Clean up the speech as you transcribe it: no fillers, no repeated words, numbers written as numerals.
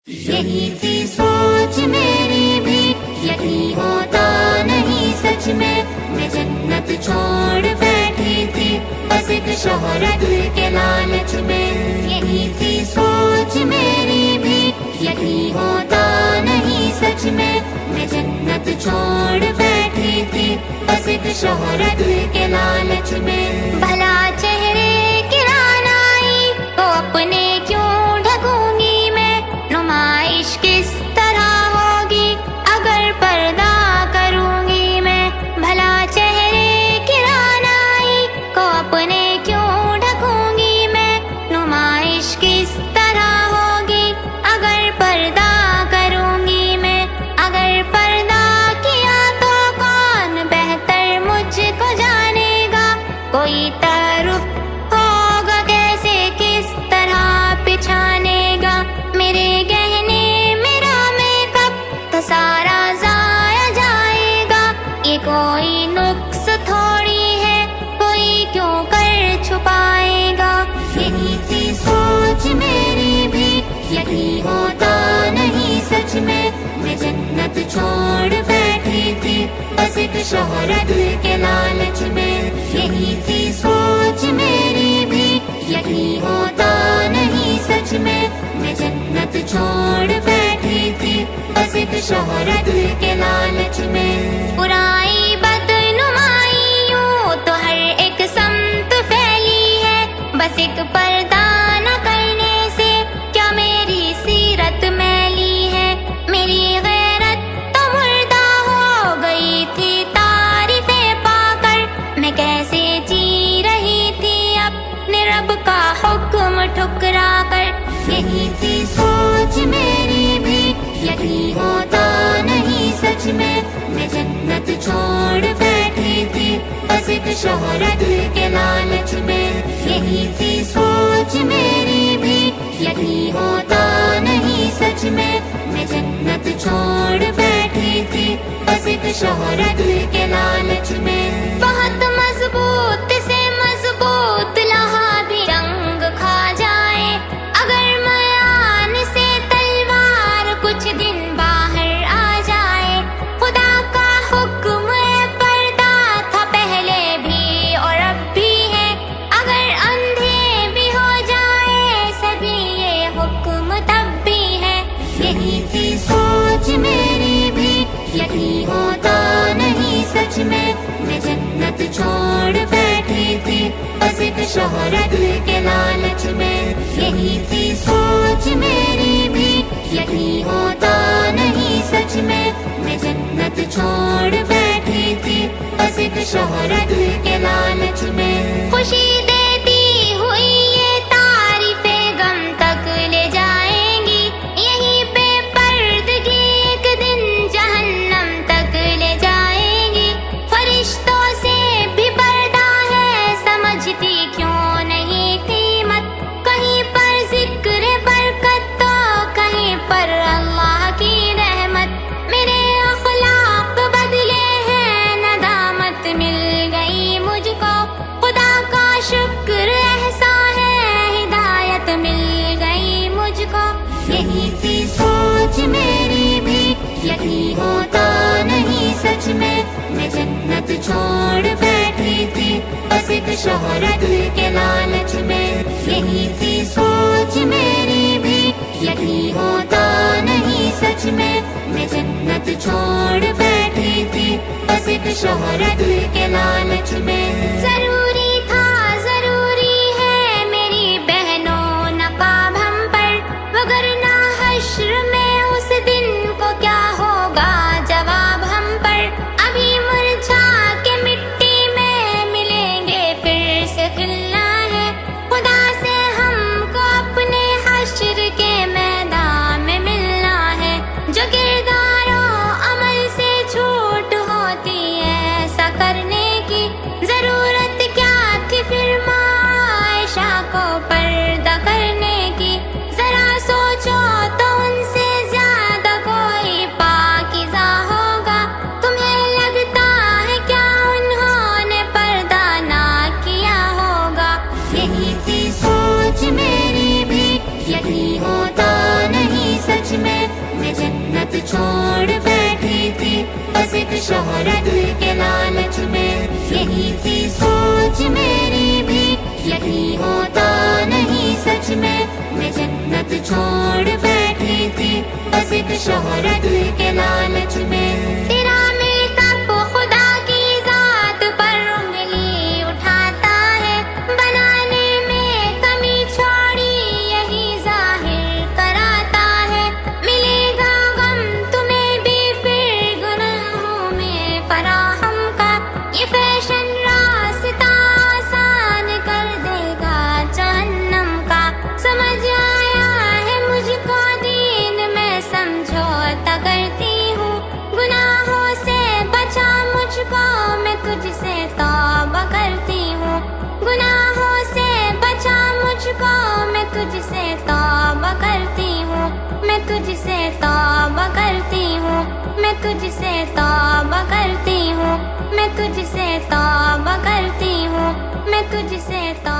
یہی تھی سوچ میری بھی، یہی ہوتا نہیں سچ میں جنت چھوڑ بیٹھی تھی بس ایک شہرت کے لالچ میں۔ یہی تھی سوچ میری بھی، یہی ہوتا نہیں سچ میں جنت چھوڑ بیٹھی تھی بس ایک شہرت کے لالچ میں۔ بھلا چہرے کی رعنائی کو اپنے کیوں ڈھکوں گی میں، نمائش کس طرح ہوگی اگر پردہ کروں گی میں۔ بھلا چہرے کی رعنائی کو اپنے کیوں ڈھکوں گی میں، نمائش کس طرح ہوگی اگر پردہ کروں گی میں۔ اگر پردہ کیا تو کون بہتر مجھ کو جانے گا، کوئی تعارف ہوگا کیسے کس طرح پہچانے گا۔ میرے گہنے میرا میک اپ تو سارا ضائع جائے گا، یہ کوئی نقص تھوڑی ہے کوئی کیوں کر چھپائے گا۔ یہی تھی سوچ میری بھی، یہی ہوتا نہیں سچ میں جنت چھوڑ بیٹھی تھی بس ایک شہرت کے لالچ میں۔ یہی تھی سوچ میری بھی، یہی ہوتا نہیں سچ میں جنت چھوڑ بیٹھی تھی بس ایک شہرت کے لالچ میں۔ برائی بدنمائی یوں تو ہر ایک سمت پھیلی ہے، بس ایک پردہ نہ کرنے سے کیا میری سیرت میلی ہے۔ میری غیرت تو مردہ ہو گئی تھی تعریفیں پا کر، میں کیسے جی رہی تھی اپنے رب کا حکم ٹھکرا کر۔ یہی تھی سوچ میری بھی، یہی ہوتا نہیں سچ میں جنت چھوڑ بیٹھی تھی بس ایک شہرت کے لالچ میں۔ یہی تھی سوچ میری بھی، یہی ہوتا نہیں سچ میں جنت چھوڑ بیٹھی تھی بس ایک شہرت کے لالچ میں۔ بہت مضبوط سے مضبوط لوہا بھی رنگ کھا جائے، اگر میان سے تلوار کچھ دن باہر آ جائے۔ خدا کا حکم پردہ تھا پہلے بھی اور اب بھی ہے، اگر اندھے بھی ہو جائے سبھی یہ حکم تب بھی ہے۔ یہی تھی سوچ میری بھی، یہی ہوتا نہیں سچ میں جنت چھوڑ بیٹھی تھی بس ایک شہرت کے لالچ میں۔ یہی تھی سوچ میری بھی، یہی ہوتا نہیں سچ میں جنت چھوڑ بیٹھی تھی بس ایک شہرت کے لالچ میں۔ خوشی دیتی ہوئی یہ تعریفیں غم تک لے جائیں گی، یہیں پہ پردگی ایک دن جہنم تک لے جائیں گی۔ فرشتوں سے بھی پردہ ہے سمجھتی کیوں نہیں قیمت، کہیں پر ذکر برکت تو کہیں پر اللہ کی رحمت۔ میرے اخلاق بدلے ہیں ندامت مل گئی مجھ کو، خدا کا شکر احسان ہے ہدایت مل گئی مجھ کو۔ یہی تھی سوچ میری بھی، یہی ہوتا نہیں سچ میں جنت چھوڑ بیٹھی تھی بس ایک شہرت کے لالچ میں۔ یہی تھی سوچ میری بھی، یہی ہوتا نہیں سچ میں جنت چھوڑ بیٹھی تھی بس ایک شہرت کے لالچ میں۔ ضروری تھا ضروری ہے میری بہنوں نقاب ہم پر، وگرنہ حشر میں اس دن کو کیا ہوگا جواب ہم پر۔ ابھی مرجھا کے مٹی میں ملیں گے پھر سے کھلنا ہے، خدا سے ہم کو اپنے حشر کے میدان میں ملنا ہے۔ جو کردار و عمل سے چھوٹ ہوتی ہے ایسا کرنے کی ضرورت جنت چھوڑ بیٹھی تھی بس ایک شہرت کے لالچ میں. تیرا میک اپ خدا کی ذات پر انگلی اٹھاتا ہے، بنانے میں کمی چھوڑی یہی ظاہر کراتا ہے. ملے گا غم تمہیں بھی پھر گناہوں میں فراہم کا، یہ فیشن راستہ آسان کر دے گا جہنم کا. سمجھ آیا ہے مجھ کو دین میں سمجھوتا کرتی ہوں، گناہوں سے بچا مجھ کو میں تجھ سے توبہ کرتی ہوں. گناہوں سے بچا مجھ کو میں تجھ سے توبہ کرتی ہوں. میں تجھ سے توبہ کرتی ہوں. میں تجھ سے توبہ کرتی ہوں. میں تجھ سے توبہ کرتی ہوں. میں تجھ سے توبہ